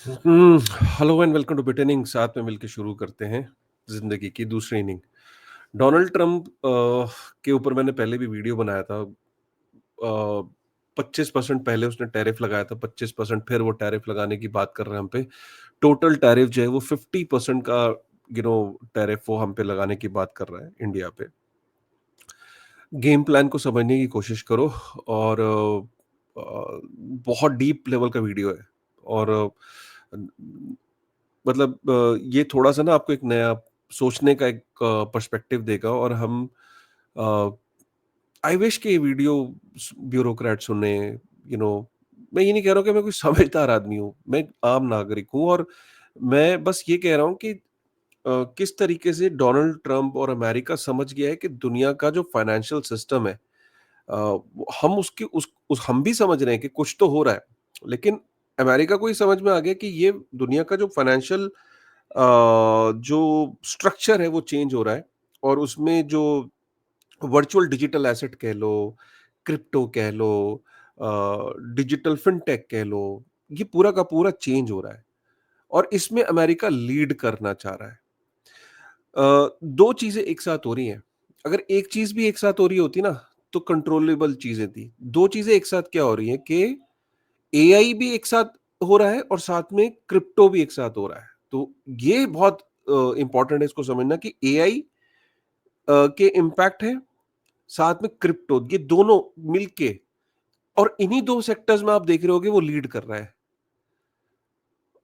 Hello and welcome to बिटेनिंग। साथ में मिलकर शुरू करते हैं जिंदगी की दूसरी इनिंग। डोनाल्ड ट्रंप के ऊपर मैंने पहले भी वीडियो बनाया था। 25% पहले उसने टैरिफ लगाया था, 25% फिर वो टैरिफ लगाने की बात कर रहे हैं हम पे। टोटल टैरिफ जो है वो 50% का टैरिफ वो हम पे लगाने की बात कर रहा है इंडिया पे। गेम प्लान को समझने की कोशिश करो। और बहुत डीप लेवल का वीडियो है। और ये थोड़ा सा ना आपको एक नया सोचने का एक पर्सपेक्टिव देगा। और हम आई विश कि ये वीडियो ब्यूरोक्रेट सुने। मैं ये नहीं कह रहा हूँ कि मैं कोई समझदार आदमी हूँ, मैं एक आम नागरिक हूँ। और मैं बस ये कह रहा हूँ कि किस तरीके से डोनाल्ड ट्रंप और अमेरिका समझ गया है कि दुनिया का जो फाइनेंशियल सिस्टम है, हम उसकी हम भी समझ रहे हैं कि कुछ तो हो रहा है। लेकिन अमेरिका को ये समझ में आ गया कि ये दुनिया का जो फाइनेंशियल जो स्ट्रक्चर है वो चेंज हो रहा है। और उसमें जो वर्चुअल डिजिटल एसेट कह लो, क्रिप्टो कह लो, डिजिटल फिनटेक कह लो, ये पूरा का पूरा चेंज हो रहा है। और इसमें अमेरिका लीड करना चाह रहा है। दो चीजें एक साथ हो रही हैं। अगर एक चीज भी एक साथ हो रही होती ना तो कंट्रोलेबल चीजें थी। दो चीजें एक साथ क्या हो रही हैं कि एआई भी एक साथ हो रहा है और साथ में क्रिप्टो भी एक साथ हो रहा है। तो ये बहुत इंपॉर्टेंट है इसको समझना कि एआई के इम्पैक्ट है, साथ में क्रिप्टो, ये दोनों मिलके। और इन्हीं दो सेक्टर्स में आप देख रहे होगे वो लीड कर रहा है।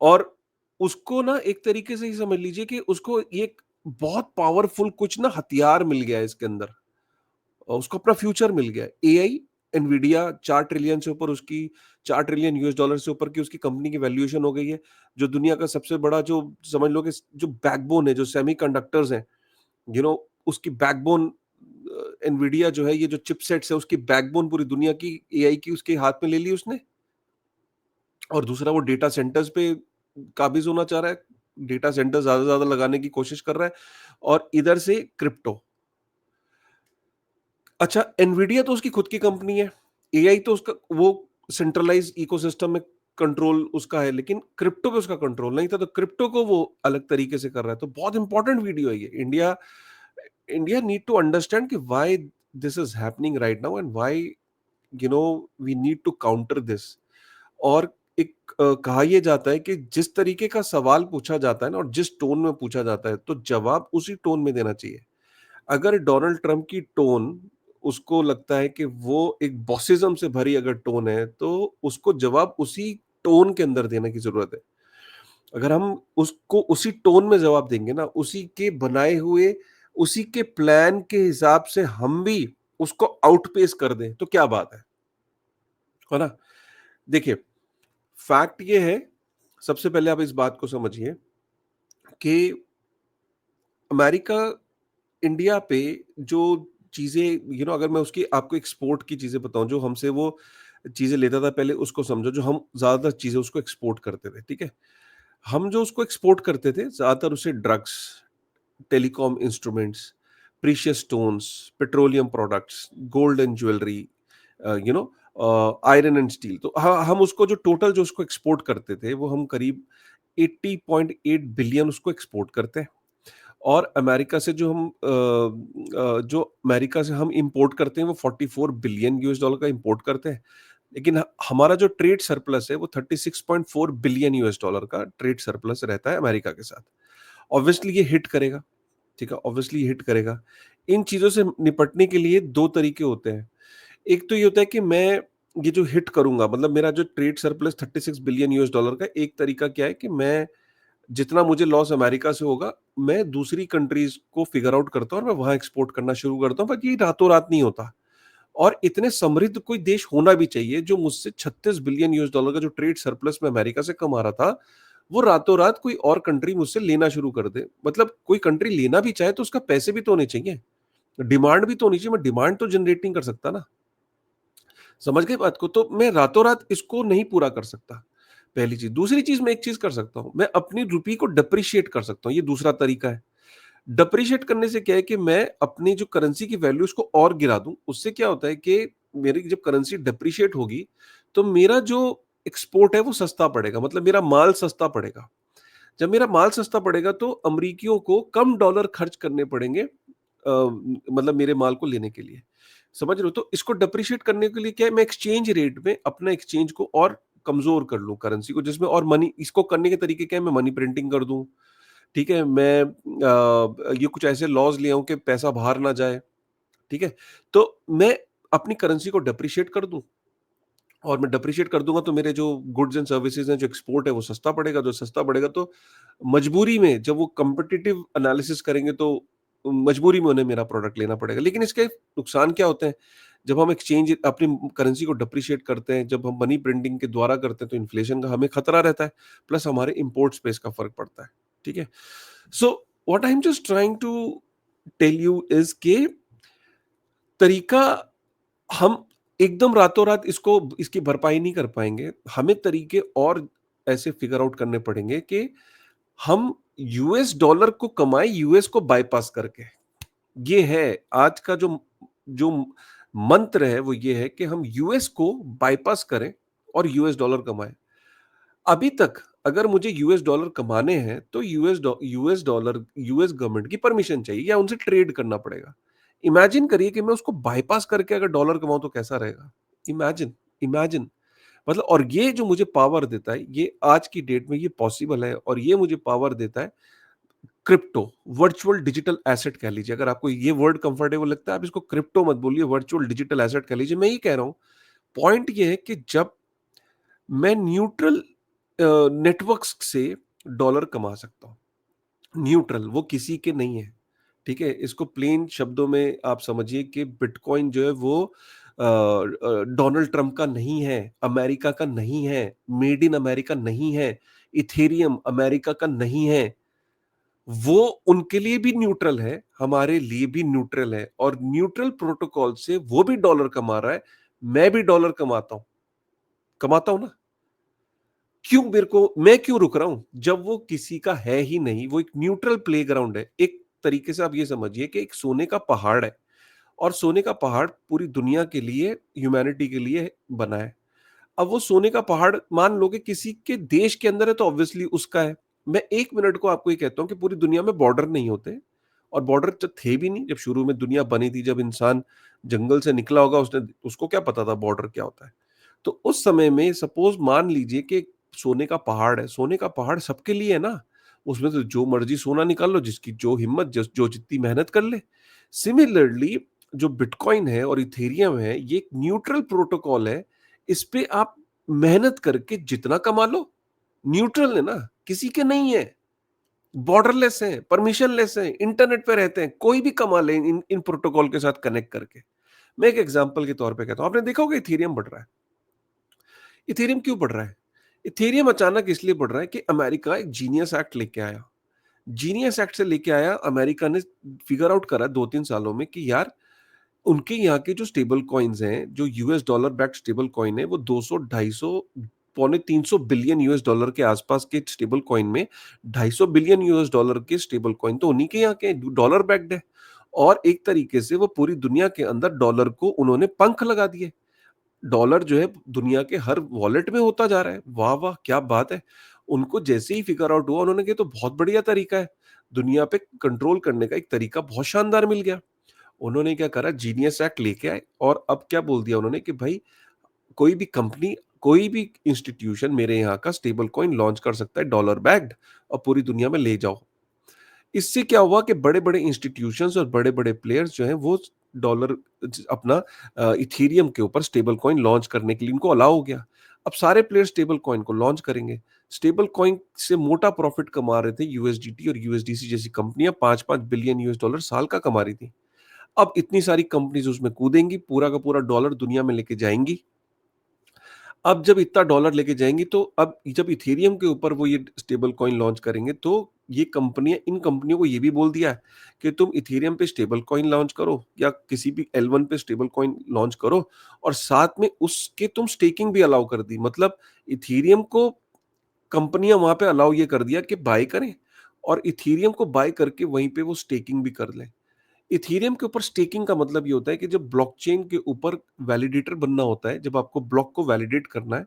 और उसको ना एक तरीके से ही समझ लीजिए कि उसको एक बहुत पावरफुल कुछ ना हथियार मिल गया है इसके अंदर। और उसको अपना फ्यूचर मिल गया है। एआई, एनवीडिया 4 ट्रिलियन से ऊपर उसकी, $4 ट्रिलियन से ऊपर की उसकी कंपनी की वैल्यूएशन हो गई है। जो दुनिया का सबसे बड़ा, जो समझ लो कि जो बैकबोन है, जो सेमीकंडक्टर्स हैं, उसकी बैकबोन, एनवीडिया जो है, ये जो चिपसेट्स है, उसकी बैकबोन पूरी दुनिया की एआई की उसके हाथ में ले ली उसने। और दूसरा, वो डेटा सेंटर्स पे काबिज होना चाह रहा है, डेटा सेंटर ज्यादा से ज्यादा लगाने की कोशिश कर रहा है। और इधर से क्रिप्टो। अच्छा, एनवीडिया तो उसकी खुद की कंपनी है, एआई तो उसका वो सेंट्रलाइज इकोसिस्टम में कंट्रोल उसका है, लेकिन क्रिप्टो पे उसका कंट्रोल नहीं था। तो क्रिप्टो को वो अलग तरीके से कर रहा है। तो बहुत इंपॉर्टेंट वीडियो है ये। India India need to understand कि why this is happening right now and why we need to counter this. और एक कहा यह जाता है कि जिस तरीके का सवाल पूछा जाता है ना और जिस टोन में पूछा जाता है, तो जवाब उसी टोन में देना चाहिए। अगर डोनाल्ड ट्रंप की टोन, उसको लगता है कि वो एक बॉसिज्म से भरी अगर टोन है, तो उसको जवाब उसी टोन के अंदर देने की जरूरत है। अगर हम उसको उसी टोन में जवाब देंगे ना, उसी के बनाए हुए, उसी के प्लान के हिसाब से हम भी उसको आउटपेस कर दें, तो क्या बात है ना? देखिए, फैक्ट ये है, सबसे पहले आप इस बात को समझिए कि अमेरिका इंडिया पे जो चीजें, अगर मैं उसकी आपको एक्सपोर्ट की चीजें बताऊं, जो हमसे वो चीजें लेता था पहले, उसको समझो। जो हम ज्यादातर चीजें उसको एक्सपोर्ट करते थे, ठीक है, हम जो उसको एक्सपोर्ट करते थे ज्यादातर उसे drugs, telecom instruments, precious stones, petroleum products, gold and jewellery, you know iron and steel. तो हम उसको जो टोटल जो उसको एक्सपोर्ट करते थे, वो हम करीब 80.8 बिलियन उसको एक्सपोर्ट करते हैं। और अमेरिका से जो अमेरिका से हम इंपोर्ट करते हैं वो 44 बिलियन यूएस डॉलर का इंपोर्ट करते हैं। लेकिन हमारा जो ट्रेड सरप्लस है वो 36.4 बिलियन यूएस डॉलर का ट्रेड सरप्लस रहता है अमेरिका के साथ। ऑब्वियसली ये हिट करेगा, ठीक है, ऑब्वियसली ये हिट करेगा। इन चीजों से निपटने के लिए दो तरीके होते हैं। एक तो ये होता है कि मैं ये जो हिट करूंगा, मतलब मेरा जो trade surplus 36 billion US dollar का, एक तरीका क्या है कि मैं जितना मुझे लॉस अमेरिका से होगा, मैं दूसरी कंट्रीज को फिगर आउट करता हूँ और मैं वहां एक्सपोर्ट करना शुरू करता हूँ। बट ये रातों रात नहीं होता। और इतने समृद्ध कोई देश होना भी चाहिए जो मुझसे 36 बिलियन यूएस डॉलर का जो ट्रेड सरप्लस में अमेरिका से कमा रहा था, वो रातों रात कोई और कंट्री मुझसे लेना शुरू कर दे। मतलब कोई कंट्री लेना भी चाहे तो उसका पैसे भी तो होने चाहिए, डिमांड भी तो होनी चाहिए। मैं डिमांड तो जनरेट नहीं कर सकता ना। समझ गए बात को? तो मैं रातों रात इसको नहीं पूरा कर सकता, पहली चीज। दूसरी चीज, मैं एक चीज कर सकता हूं, मैं अपनी रुपी को डिप्रिशिएट कर सकता हूं। ये दूसरा तरीका है। डिप्रिशिएट करने से क्या है कि मैं अपनी जो करेंसी की वैल्यू उसको और गिरा दूं। उससे क्या होता है कि मेरी जब करेंसी डिप्रिशिएट होगी, तो मेरा जो एक्सपोर्ट है वो सस्ता पड़ेगा, मतलब मेरा माल सस्ता पड़ेगा। जब मेरा माल सस्ता पड़ेगा तो अमरीकियों को कम डॉलर खर्च करने पड़ेंगे, मतलब मेरे माल को लेने के लिए। समझ रहे हो? तो इसको डेप्रिशिएट करने के लिए क्या है, मैं एक्सचेंज रेट में अपना एक्सचेंज को और कमज़ोर कर लूँ करेंसी को, जिसमें और मनी, इसको करने के तरीके क्या है, मैं मनी प्रिंटिंग कर दूँ, ठीक है? मैं ये कुछ ऐसे लॉज़ ले आऊँ कि पैसा बाहर ना जाए, ठीक है? तो मैं अपनी करेंसी को डेप्रिशिएट कर दूँ, और मैं डेप्रिशिएट कर दूँगा तो मेरे जो गुड्स एंड सर्विसेज़ हैं, जो एक्सपोर्ट है वो सस्ता पड़ेगा, जो सस्ता पड़ेगा तो मजबूरी में जब वो कॉम्पिटिटिव एनालिसिस करेंगे तो मजबूरी में उन्हें मेरा प्रोडक्ट लेना पड़ेगा। लेकिन इसके नुकसान क्या होते हैं? जब हम एक्सचेंज अपनी करेंसी को डेप्रिशिएट करते हैं, जब हम मनी प्रिंटिंग के द्वारा करते हैं तो इन्फ्लेशन का हमें खतरा रहता है, प्लस हमारे इम्पोर्ट्स पे इसका फ़र्क पड़ता है, ठीक है? So what I am just trying to tell you is कि तरीका, हम एकदम रातों-रात इसको इसकी भरपाई नहीं कर पाएँगे। हमें तरीके और ऐसे फिगर आउट करने पड़ेंगे कि हम यूएस डॉलर को कमाएँ यूएस को बायपास करके। ये है आज का जो जो मंत्र है, वो ये है कि हम यूएस को बायपास करें और यूएस डॉलर कमाएँ। अभी तक अगर मुझे यूएस डॉलर कमाने हैं तो यूएस डॉलर यूएस गवर्नमेंट की परमिशन चाहिए या उनसे ट्रेड करना पड़ेगा। इमेजिन करिए कि मैं उसको बायपास करके अगर डॉलर कमाऊँ तो कैसा रहेगा? इमेजिन, इमेजिन, मतलब, और ये जो मुझे पावर देता है, ये आज की डेट में ये पॉसिबल है, और ये मुझे पावर देता है क्रिप्टो, वर्चुअल डिजिटल एसेट कह लीजिए। अगर आपको ये वर्ड कंफर्टेबल लगता है, आप इसको क्रिप्टो मत बोलिए, वर्चुअल डिजिटल एसेट कह लीजिए। मैं ये कह रहा हूँ, पॉइंट ये है कि जब मैं न्यूट्रल नेटवर्क्स से डॉलर कमा सकता हूँ। न्यूट्रल, वो किसी के नहीं है, ठीक है? इसको प्लेन शब्दों में आप समझिए कि बिटकॉइन जो है वो डोनाल्ड ट्रंप का नहीं है, अमेरिका का नहीं है, मेड इन अमेरिका नहीं है, इथेरियम अमेरिका का नहीं है। वो उनके लिए भी न्यूट्रल है, हमारे लिए भी न्यूट्रल है, और न्यूट्रल प्रोटोकॉल से वो भी डॉलर कमा रहा है, मैं भी डॉलर कमाता हूँ ना। मैं क्यों रुक रहा हूं जब वो किसी का है ही नहीं? वो एक न्यूट्रल प्लेग्राउंड है। एक तरीके से आप ये समझिए कि एक सोने का पहाड़ है, और सोने का पहाड़ पूरी दुनिया के लिए, ह्यूमैनिटी के लिए बना है। अब वो सोने का पहाड़ मान लो कि किसी के देश के अंदर है तो ऑब्वियसली उसका है। मैं 1 मिनट को आपको ये कहता हूँ कि पूरी दुनिया में बॉर्डर नहीं होते, और बॉर्डर जब थे भी नहीं, जब शुरू में दुनिया बनी थी, जब इंसान जंगल से निकला होगा, उसने उसको क्या पता था बॉर्डर क्या होता है? तो उस समय में सपोज़ मान लीजिए कि सोने का पहाड़ है, सोने का पहाड़ सबके लिए है ना, उसमें से जो मर्ज़ी सोना निकाल लो, जिसकी जो हिम्मत, जो जितनी मेहनत कर ले। सिमिलरली जो बिटकॉइन है और इथेरियम है, ये एक न्यूट्रल प्रोटोकॉल है, इस पे आप मेहनत करके जितना कमा लो, न्यूट्रल है ना, किसी के नहीं है, बॉर्डरलेस है, परमिशनलेस है, इंटरनेट पे रहते हैं, कोई भी कमा ले इन इन प्रोटोकॉल के साथ कनेक्ट करके। मैं एक एग्जांपल के तौर पे कहता हूँ, आपने देखा होगा इथेरियम बढ़ रहा है। इथेरियम क्यों बढ़ रहा है? इथेरियम अचानक इसलिए बढ़ रहा है कि अमेरिका एक जीनियस एक्ट लेके आया। जीनियस एक्ट से लेके आया, अमेरिका ने फिगर आउट करा 2-3 सालों में कि यार, उनके यहाँ के जो स्टेबल कॉइन्स हैं, जो US dollar backed stable coin है, वो 200, 250, पौने 300 बिलियन यूएस डॉलर के आसपास के स्टेबल कॉइन में 250 बिलियन यूएस डॉलर के स्टेबल कॉइन तो उन्हीं के यहाँ के डॉलर बैक्ड है। और एक तरीके से वो पूरी दुनिया के अंदर डॉलर को उन्होंने पंख लगा दिए। डॉलर जो है दुनिया के हर वॉलेट में होता जा रहा है। वाह वाह, क्या बात है! उनको जैसे ही फिगर आउट हुआ, उन्होंने कहा, "ये तो बहुत बढ़िया तरीका है, दुनिया पे कंट्रोल करने का एक तरीका बहुत शानदार मिल गया।" उन्होंने क्या करा, जीनियस एक्ट लेके आए, और अब क्या बोल दिया उन्होंने कि भाई, कोई भी कंपनी, कोई भी इंस्टीट्यूशन मेरे यहाँ का स्टेबल कॉइन लॉन्च कर सकता है डॉलर बैक्ड, और पूरी दुनिया में ले जाओ। इससे क्या हुआ कि बड़े-बड़े इंस्टीट्यूशंस और बड़े-बड़े प्लेयर्स जो हैं वो डॉलर अपना इथेरियम के ऊपर स्टेबल कॉइन लॉन्च करने के लिए इनको अलाउ हो गया। अब सारे प्लेयर स्टेबल कॉइन को लॉन्च करेंगे। स्टेबल कॉइन से मोटा प्रॉफिट कमा रहे थे यूएसडीटी और यूएसडीसी जैसी कंपनियां, 5-5 बिलियन यूएस डॉलर साल का कमा रही थी। अब इतनी सारी कंपनीज उसमें कूदेंगी, पूरा का पूरा डॉलर दुनिया में लेके जाएंगी। अब जब इतना डॉलर लेके जाएंगी, तो अब जब इथेरियम के ऊपर वो ये स्टेबल कॉइन लॉन्च करेंगे, तो ये कंपनियां, इन कंपनियों को ये भी बोल दिया है कि तुम इथेरियम पे स्टेबल कॉइन लॉन्च करो या किसी भी L1 पे स्टेबल कॉइन लॉन्च करो, और साथ में उसके तुम स्टेकिंग भी अलाउ कर दी। मतलब इथेरियम को कंपनियां वहां पे अलाउ ये कर दिया कि बाय करें, और इथेरियम को बाय करके वहीं पे वो स्टेकिंग भी कर लें। इथेरियम के ऊपर स्टेकिंग का मतलब ये होता है कि जब ब्लॉकचेन के ऊपर वैलिडेटर बनना होता है, जब आपको ब्लॉक को वैलिडेट करना है,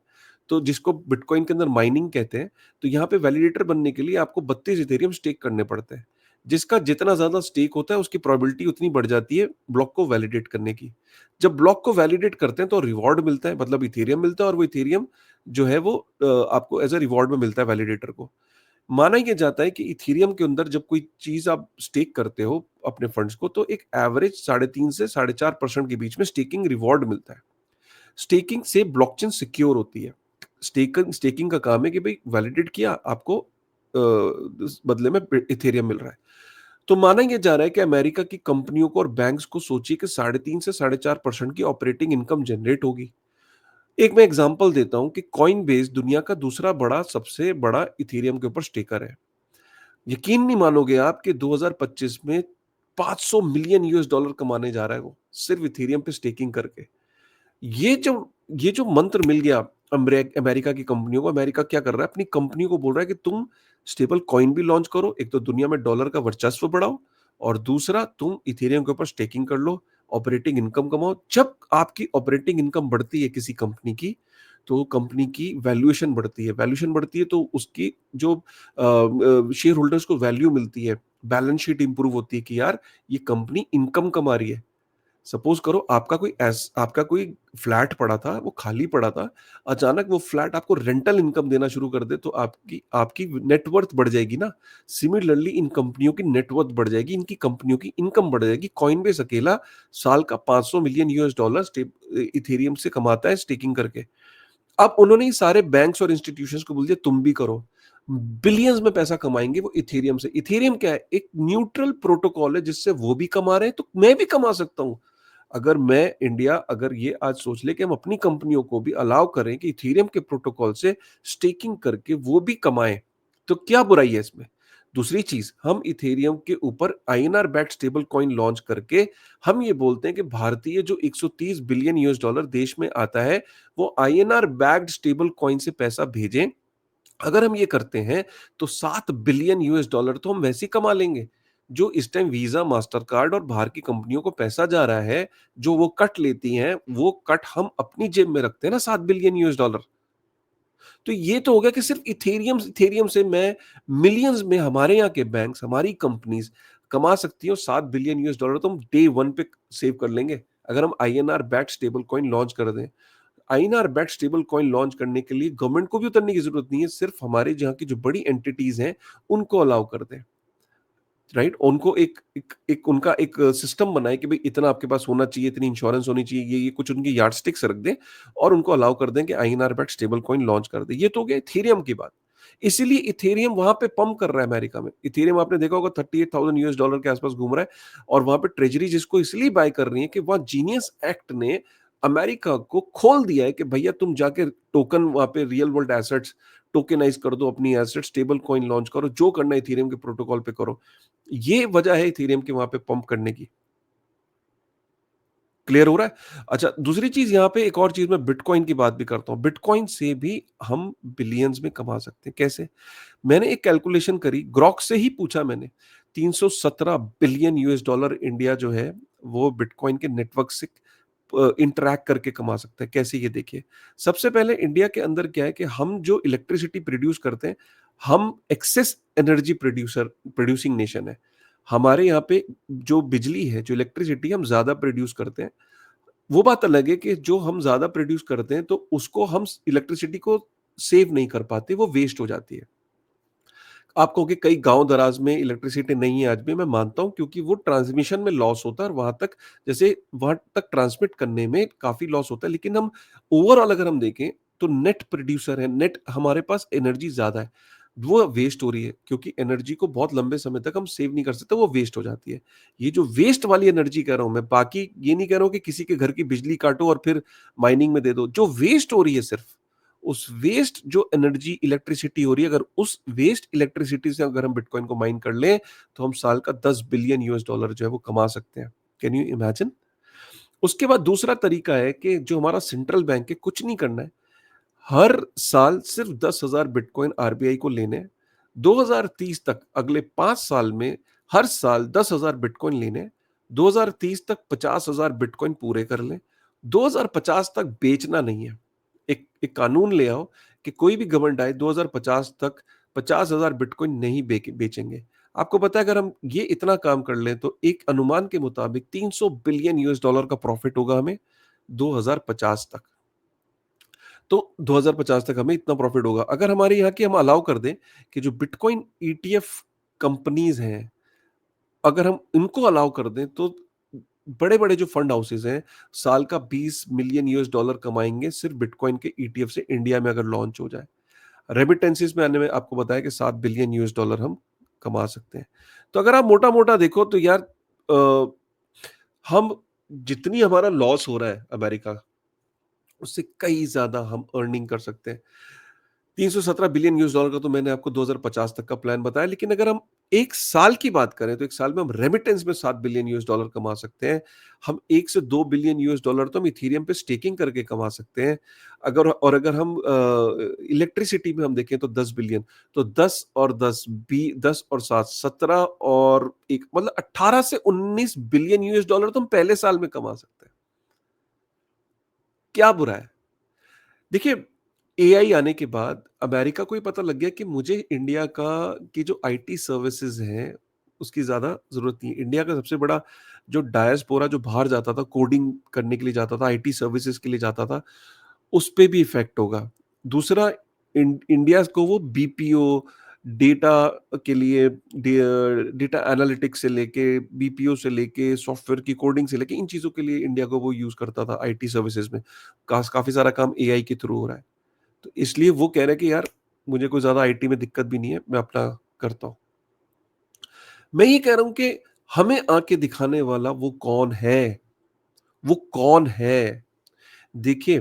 तो जिसको बिटकॉइन के अंदर माइनिंग कहते हैं, तो यहाँ पे वैलिडेटर बनने के लिए आपको 32 इथेरियम स्टेक करने पड़ते हैं। जिसका जितना ज़्यादा स्टेक होता है, उसकी प्रोबेबिलिटी उतनी बढ़ जाती है ब्लॉक को वैलिडेट करने की। जब ब्लॉक को वैलिडेट करते हैं तो रिवॉर्ड मिलता है, मतलब इथेरियम मिलता है, और वो इथेरियम जो है वो आपको एज़ अ रिवॉर्ड में मिलता है वैलिडेटर को। माना ये जाता है कि इथेरियम के अंदर जब कोई चीज़ आप स्टेक करते हो अपने फंड्स को, तो एक एवरेज 3.5 से 4.5% के बीच में स्टेकिंग रिवॉर्ड मिलता है। स्टेकिंग से ब्लॉकचेन सिक्योर होती है। स्टेकिंग स्टेकिंग का काम है कि भाई वैलिडेट किया, आपको इस बदले में इथेरियम मिल रहा है। तो माना ये जा रहा है कि अमेरिका की कंपनियों को और बैंक्स को सोचिए कि 3.5 से 4.5% की ऑपरेटिंग इनकम जनरेट होगी। एक मैं एग्जांपल देता हूं कि कॉइनबेस दुनिया का दूसरा बड़ा सबसे बड़ा इथेरियम के ऊपर स्टेकर है। यकीन नहीं मानोगे आप कि 2025 में 500 मिलियन यूएस डॉलर कमाने जा रहा है वो, सिर्फ इथेरियम पे स्टेकिंग करके। ये जो ये जो मंत्र मिल गया अमेरिका की कंपनियों को, अमेरिका क्या कर रहा है, अपनी कंपनी को बोल रहा है कि तुम स्टेबल कॉइन भी लॉन्च करो, एक तो दुनिया में डॉलर का वर्चस्व बढ़ाओ, और दूसरा तुम इथेरियम के ऊपर स्टेकिंग कर लो, ऑपरेटिंग इनकम कमाओ। जब आपकी ऑपरेटिंग इनकम बढ़ती है किसी कंपनी की, तो कंपनी की वैल्यूएशन बढ़ती है, वैल्यूएशन बढ़ती है तो उसकी जो शेयर होल्डर्स को वैल्यू मिलती है, बैलेंस शीट इंप्रूव होती है कि यार ये कंपनी इनकम कमा रही है। सपोज करो आपका कोई फ्लैट पड़ा था, वो खाली पड़ा था, अचानक वो फ्लैट आपको रेंटल इनकम देना शुरू कर दे, तो आपकी आपकी नेटवर्थ बढ़ जाएगी ना। सिमिलरली इन कंपनियों की नेटवर्थ बढ़ जाएगी, इनकी कंपनियों की इनकम बढ़ जाएगी। कॉइनबेस अकेला साल का 500 मिलियन यूएस डॉलर इथेरियम से कमाता है स्टेकिंग करके। अब उन्होंने ही सारे बैंक्स और इंस्टीट्यूशंस को बोल दिया तुम भी करो। बिलियंस में पैसा कमाएंगे वो इथेरियम से। इथेरियम क्या है, एक न्यूट्रल प्रोटोकॉल है, जिससे वो भी कमा रहे हैं तो मैं भी कमा सकता हूं। अगर मैं इंडिया अगर ये आज सोच ले कि हम अपनी कंपनियों को भी अलाउ करें कि इथेरियम के प्रोटोकॉल से स्टेकिंग करके वो भी कमाएं, तो क्या बुराई है इसमें। दूसरी चीज, हम इथेरियम के ऊपर INR backed stable coin launch करके हम ये बोलते हैं कि भारतीय जो 130 बिलियन यूएस डॉलर देश में आता है, वो आईएनआर बैक्ड स्टेबल कॉइन से पैसा भेजें। अगर हम ये करते हैं तो 7 बिलियन यूएस डॉलर तो हम वैसे ही कमा लेंगे। जो इस टाइम वीजा, मास्टरकार्ड और बाहर की कंपनियों को पैसा जा रहा है, जो वो कट लेती हैं, वो कट हम अपनी जेब में रखते हैं ना, 7 बिलियन यूएस डॉलर। तो ये तो हो गया कि सिर्फ इथेरियम इथेरियम से मैं मिलियंस में हमारे यहाँ के बैंक्स, हमारी कंपनीज कमा सकती हो 7 बिलियन यूएस डॉलर, तो हम डे 1 पे सेव कर लेंगे अगर हम INR backed stable coin launch कर दें। INR backed stable coin launch करने के लिए गवर्नमेंट को भी उतरने की जरूरत नहीं है, सिर्फ हमारे जहाँ की जो बड़ी एंटिटीज हैं उनको अलाउ कर दें। राइट, उनको एक उनका एक सिस्टम बनाए कि भाई इतना आपके पास होना चाहिए, इतनी इंश्योरेंस होनी चाहिए, ये कुछ उनकी यार्डस्टिक्स रख दें, और उनको अलाउ कर दें कि INR backed stable coin launch कर दें। ये तो हो गया इथेरियम की बात। इसीलिए इथेरियम वहां पे पंप कर रहा है अमेरिका में। इथेरियम आपने देखा होगा 38,000 यूएस डॉलर के आसपास घूम रहा है, और वहां पे ट्रेजरी जिसको इसलिए बाय कर रही है कि वहां जीनियस एक्ट ने अमेरिका को खोल दिया है कि भैया तुम जाके टोकन वहां पे रियल वर्ल्ड एसेट्स टोकेनाइज कर दो, अपनी एसेट स्टेबल कॉइन लॉन्च करो, जो करना है इथेरियम के प्रोटोकॉल पे करो। ये वजह है इथेरियम के वहां पे पंप करने की। क्लियर हो रहा है? अच्छा, दूसरी चीज यहां पे एक और चीज मैं बिटकॉइन की बात भी करता हूं। बिटकॉइन से भी हम बिलियंस में कमा सकते हैं। कैसे? मैंने एक कैलकुलेशन करी, ग्रॉक से ही पूछा मैंने। 317 बिलियन यूएस डॉलर इंडिया जो है वो बिटकॉइन के नेटवर्क से इंटरैक्ट करके कमा सकता है। कैसे, ये देखिए। सबसे पहले इंडिया के अंदर क्या है कि हम जो इलेक्ट्रिसिटी प्रोड्यूस करते हैं, हम एक्सेस एनर्जी प्रोड्यूसिंग नेशन है। हमारे यहाँ पे जो बिजली है, जो इलेक्ट्रिसिटी हम ज्यादा प्रोड्यूस करते हैं। वो बात अलग है कि जो हम ज्यादा प्रोड्यूस करते हैं तो उसको हम इलेक्ट्रिसिटी को सेव नहीं कर पाते, वो वेस्ट हो जाती है। आप कहोगे कई गांव दराज में इलेक्ट्रिसिटी नहीं है आज भी, मैं मानता हूं, क्योंकि वो ट्रांसमिशन में लॉस होता है, और वहां तक जैसे वहां तक ट्रांसमिट करने में काफी लॉस होता है। लेकिन हम ओवरऑल अगर हम देखें तो नेट प्रोड्यूसर है, नेट हमारे पास एनर्जी ज्यादा है। वो वेस्ट हो रही है क्योंकि एनर्जी को बहुत लंबे समय तक हम सेव नहीं कर सकते, वो वेस्ट हो जाती है। ये जो वेस्ट वाली एनर्जी कह रहा हूं मैं, बाकी ये नहीं कह रहा हूं कि किसी के घर की बिजली काटो और फिर माइनिंग में दे दो। जो वेस्ट हो रही है सिर्फ उस वेस्ट जो एनर्जी इलेक्ट्रिसिटी हो रही है, अगर उस वेस्ट इलेक्ट्रिसिटी से अगर हम बिटकॉइन को माइन कर लें, तो हम साल का 10 बिलियन यूएस डॉलर जो है वो कमा सकते हैं। Can you imagine? उसके बाद दूसरा तरीका है कि जो हमारा सेंट्रल बैंक है, कुछ नहीं करना है, हर साल सिर्फ 10,000 बिटकॉइन आरबीआई को लेने हैं। 2030 तक, अगले 5 साल में हर साल 10,000 बिटकॉइन लेने हैं। 2030 तक 50,000 बिटकॉइन पूरे कर लें। 2050 तक बेचना नहीं है। एक एक कानून ले आओ कि कोई भी गवर्नमेंट आए 2050 तक 50,000 बिटकॉइन नहीं बेचेंगे। आपको पता है अगर हम ये इतना काम कर लें तो एक अनुमान के मुताबिक 300 बिलियन यूएस डॉलर का प्रॉफिट होगा हमें 2050 तक। तो 2050 तक हमें इतना प्रॉफिट होगा। अगर हमारे यहाँ की हम अलाउ कर दें कि जो बिटकॉइन ईटीएफ कंपनीज़ हैं, अगर हम इनको अलाउ कर दें तो बड़े-बड़े जो फंड हाउसेज़ हैं, साल का 20 मिलियन यूएस डॉलर कमाएँगे सिर्फ बिटकॉइन के ईटीएफ से इंडिया में अगर लॉन्च हो जाए। रेमिटेंसेस में आने में आपको बताया कि 7 बिलियन यूएस डॉलर हम कमा सकते हैं। तो अगर आप मोटा-मोटा देखो तो यार हम जितनी हमारा लॉस हो रहा है अमेरिका, उससे कई ज़्यादा हम अर्निंग कर सकते हैं। 317 बिलियन यूएस डॉलर का तो मैंने आपको 2050 तक का प्लान बताया, लेकिन अगर हम 1 साल की बात करें, तो 1 साल में हम रेमिटेंस में 7 बिलियन यूएस डॉलर कमा सकते हैं। हम 1 से 2 बिलियन यूएस डॉलर तो हम इथेरियम पे स्टेकिंग करके कमा सकते हैं। अगर हम इलेक्ट्रिसिटी में हम देखें तो 10 बिलियन, तो 10 और 10 और 7 17 और 1 मतलब 18 से 19 बिलियन यूएस डॉलर तो हम पहले साल में कमा सकते हैं। क्या बुरा है? देखिए, एआई आने के बाद अमेरिका को ये पता लग गया कि मुझे इंडिया का की जो आईटी सर्विसेज़ हैं, उसकी ज़्यादा ज़रूरत नहीं है। इंडिया का सबसे बड़ा जो डायस्पोरा जो बाहर जाता था, कोडिंग करने के लिए जाता था, आईटी सर्विसेज़ के लिए जाता था, उस पे भी इफ़ेक्ट होगा। दूसरा इंडिया को वो बीपीओ, डेटा के लिए डेटा एनालिटिक्स से लेके, बीपीओ से लेके, सॉफ्टवेयर की कोडिंग से लेके, इन चीज़ों के लिए इंडिया को वो यूज़ करता था आईटी सर्विसेज़ में। काफ़ी सारा काम एआई के थ्रू हो रहा है। तो इसलिए वो कह रहे हैं कि यार मुझे कोई ज़्यादा आईटी में दिक्कत भी नहीं है, मैं अपना करता हूँ। मैं ये कह रहा हूँ कि हमें आके दिखाने वाला वो कौन है? वो कौन है? देखिए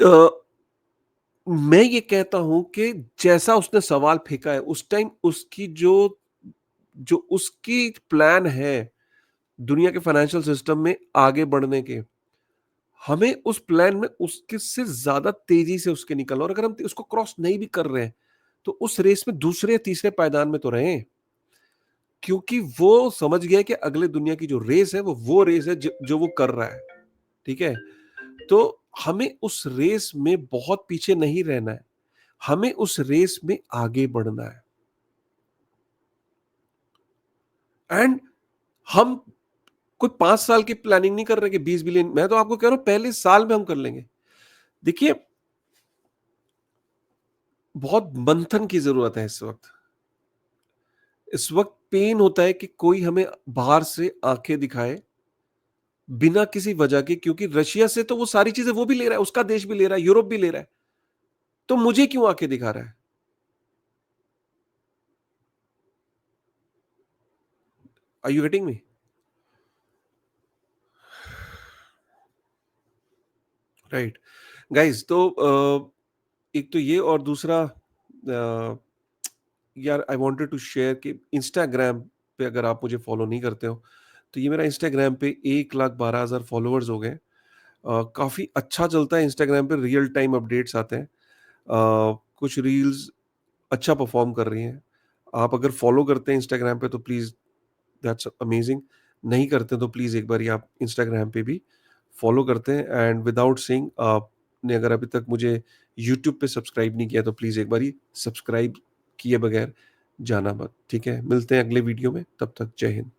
अ, मैं ये कहता हूँ कि जैसा उसने सवाल फेंका है, उस टाइम उसकी जो जो उसकी प्लान है, दुनिया के फाइनेंशियल सिस्टम में आगे बढ़ने के, हमें उस प्लान में उसके से ज़्यादा तेज़ी से उसके निकलना और अगर हम उसको क्रॉस नहीं भी कर रहे हैं, तो उस रेस में दूसरे या तीसरे पायदान में तो रहें। क्योंकि वो समझ गया है कि अगले दुनिया की जो रेस है वो रेस है जो वो कर रहा है, ठीक है? तो हमें उस रेस में बहुत पीछे नहीं रहना है, हमें उस रेस में आगे बढ़ना है। एंड हम कोई 5 साल की प्लानिंग नहीं कर रहे कि 20 बिलियन, मैं तो आपको कह रहा हूँ पहले साल में हम कर लेंगे। देखिए, बहुत मंथन की ज़रूरत है इस वक़्त। इस वक़्त पेन होता है कि कोई हमें बाहर से आँखें दिखाए, बिना किसी वजह के, क्योंकि रशिया से तो वो सारी चीज़ें वो भी ले रहा है, उसका देश भी ले रहा है, यूरोप भी ले रहा है। तो मुझे क्यों आके दिखा रहा है? Are you getting me? Right. Guys, तो एक तो ये और दूसरा यार आई वांटेड टू शेयर कि इंस्टाग्राम पे अगर आप मुझे फॉलो नहीं करते हो, तो ये मेरा इंस्टाग्राम पे 1,12,000 फॉलोअर्स हो गए। काफ़ी अच्छा चलता है इंस्टाग्राम पे, रियल टाइम अपडेट्स आते हैं। कुछ रील्स अच्छा परफॉर्म कर रही हैं। आप अगर फॉलो करते हैं इंस्टाग्राम पे तो प्लीज़, दैट्स अमेजिंग। नहीं करते तो प्लीज़ एक बारी आप इंस्टाग्राम पे भी फॉलो करते हैं। एंड विदाउट सेइंग, आपने अगर अभी तक मुझे यूट्यूब पे सब्सक्राइब नहीं किया तो प्लीज़ एक बारी सब्सक्राइब किए बगैर जाना मत, ठीक है? मिलते हैं अगले वीडियो में, तब तक जय हिंद।